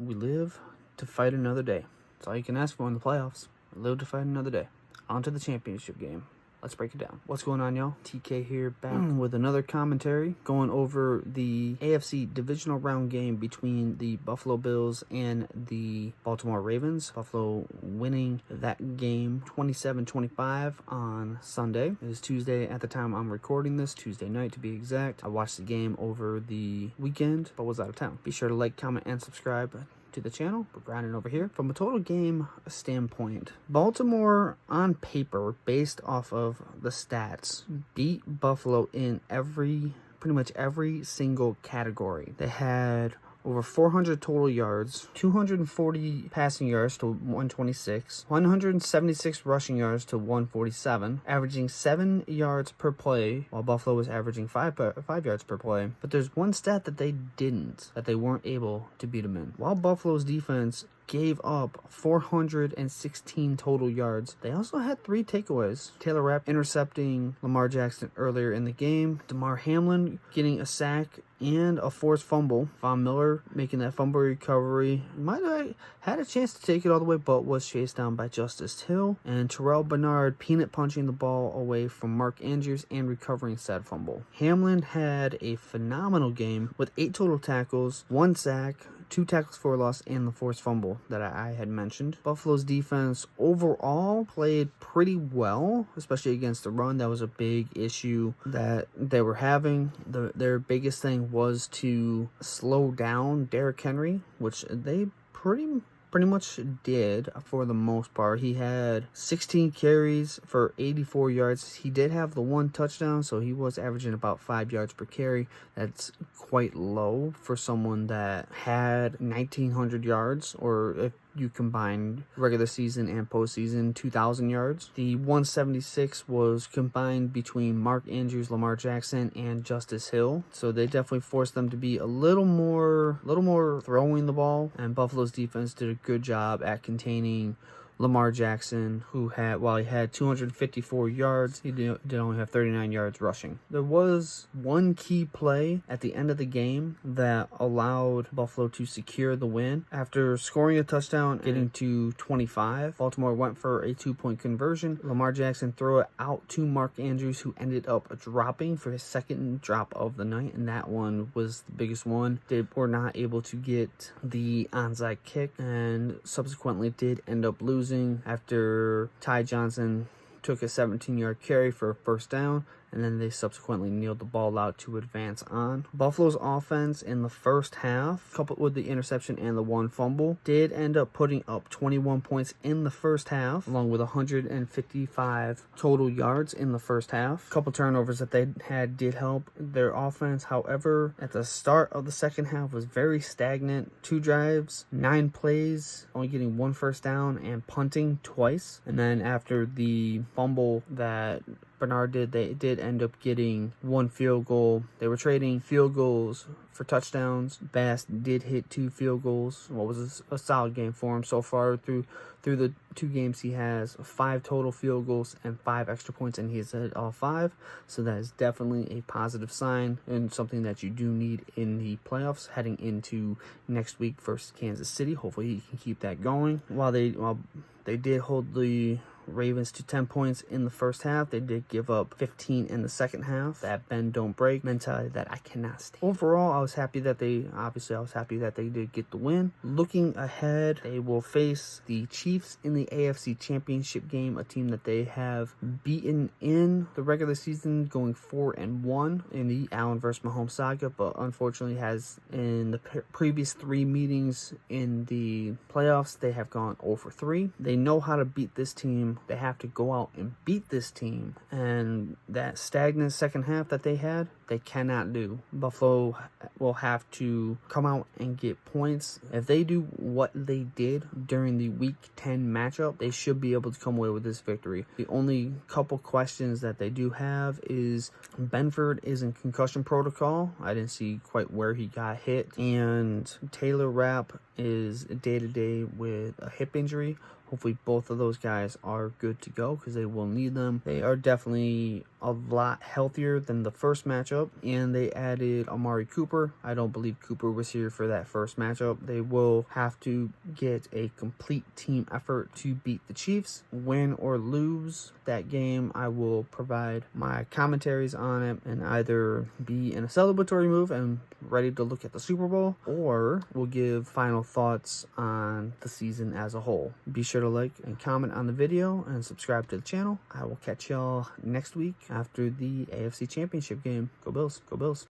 we live to fight another day. That's all you can ask for in the playoffs. Live to fight another day. On to the championship game. Let's break it down. What's going on, y'all? TK here, back with another commentary, going over the AFC Divisional Round game between the Buffalo Bills and the Baltimore Ravens. Buffalo winning that game 27-25 on Sunday. It is Tuesday at the time I'm recording this, Tuesday night to be exact. I watched the game over the weekend, but was out of town. Be sure to like, comment, and subscribe to the channel. We're grinding over here. From a total game standpoint, Baltimore on paper, based off of the stats, beat Buffalo in pretty much every single category. They had over 400 total yards, 240 passing yards to 126, 176 rushing yards to 147, averaging 7 yards per play, while Buffalo was averaging 5 yards per play. But there's one stat that they weren't able to beat them in. While Buffalo's defense gave up 416 total yards, they also had 3 takeaways. Taylor Rapp intercepting Lamar Jackson earlier in the game, Damar Hamlin getting a sack and a forced fumble. Von Miller making that fumble recovery. Might have had a chance to take it all the way, but was chased down by Justice Hill. And Terrell Bernard peanut punching the ball away from Mark Andrews and recovering said fumble. Hamlin had a phenomenal game with 8 total tackles, 1 sack, 2 tackles for loss, and the forced fumble that I had mentioned. Buffalo's defense overall played pretty well, especially against the run. That was a big issue that they were having. Their biggest thing was to slow down Derrick Henry, which they pretty much did for the most part. He had 16 carries for 84 yards. He did have the 1 touchdown, so he was averaging about 5 yards per carry. That's quite low for someone that had 1,900 yards, or if you combine regular season and postseason, 2,000 yards. The 176 was combined between Mark Andrews, Lamar Jackson, and Justice Hill. So they definitely forced them to be a little more throwing the ball. And Buffalo's defense did a good job at containing Lamar Jackson, while he had 254 yards, he did only have 39 yards rushing. There was one key play at the end of the game that allowed Buffalo to secure the win. After scoring a touchdown, getting to 25, Baltimore went for a 2-point conversion. Lamar Jackson threw it out to Mark Andrews, who ended up dropping for his second drop of the night, and that one was the biggest one. They were not able to get the onside kick, and subsequently did end up losing after Ty Johnson took a 17-yard carry for a first down, and then they subsequently kneeled the ball out to advance on. Buffalo's offense in the first half, coupled with the interception and the 1 fumble, did end up putting up 21 points in the first half, along with 155 total yards in the first half. A couple turnovers that they had did help their offense. However, at the start of the second half was very stagnant. 2 drives, 9 plays, only getting 1 first down and punting twice. And then after the fumble that Bernard did, they did end up getting 1 field goal. They were trading field goals for touchdowns. Bass did hit 2 field goals. What was a solid game for him so far through the 2 games. He has 5 total field goals and 5 extra points, and he's hit all 5. So that is definitely a positive sign and something that you do need in the playoffs heading into next week versus Kansas City. Hopefully he can keep that going. While they did hold the Ravens to 10 points in the first half, they did give up 15 in the second half. That bend don't break mentality that I cannot stand. Overall, I was happy that they did get the win. Looking ahead, they will face the Chiefs in the AFC Championship game, a team that they have beaten in the regular season, going 4-1 in the Allen versus Mahomes saga, but unfortunately has in the previous 3 meetings in the playoffs, they have gone 0-3. They know how to beat this team. They have to go out and beat this team, and that stagnant second half that they had, they cannot do. Buffalo will have to come out and get points. If they do what they did during the Week 10 matchup, they should be able to come away with this victory. The only couple questions that they do have is Benford is in concussion protocol. I didn't see quite where he got hit, and Taylor Rapp is day-to-day with a hip injury. Hopefully both of those guys are good to go because they will need them. They are definitely a lot healthier than the first matchup, and they added Amari Cooper. I don't believe Cooper was here for that first matchup. They will have to get a complete team effort to beat the Chiefs. Win or lose that game, I will provide my commentaries on it and either be in a celebratory move and ready to look at the Super Bowl, or we'll give final thoughts on the season as a whole. Be sure to like and comment on the video and subscribe to the channel. I will catch y'all next week after the AFC Championship game. Go Bills. Go Bills.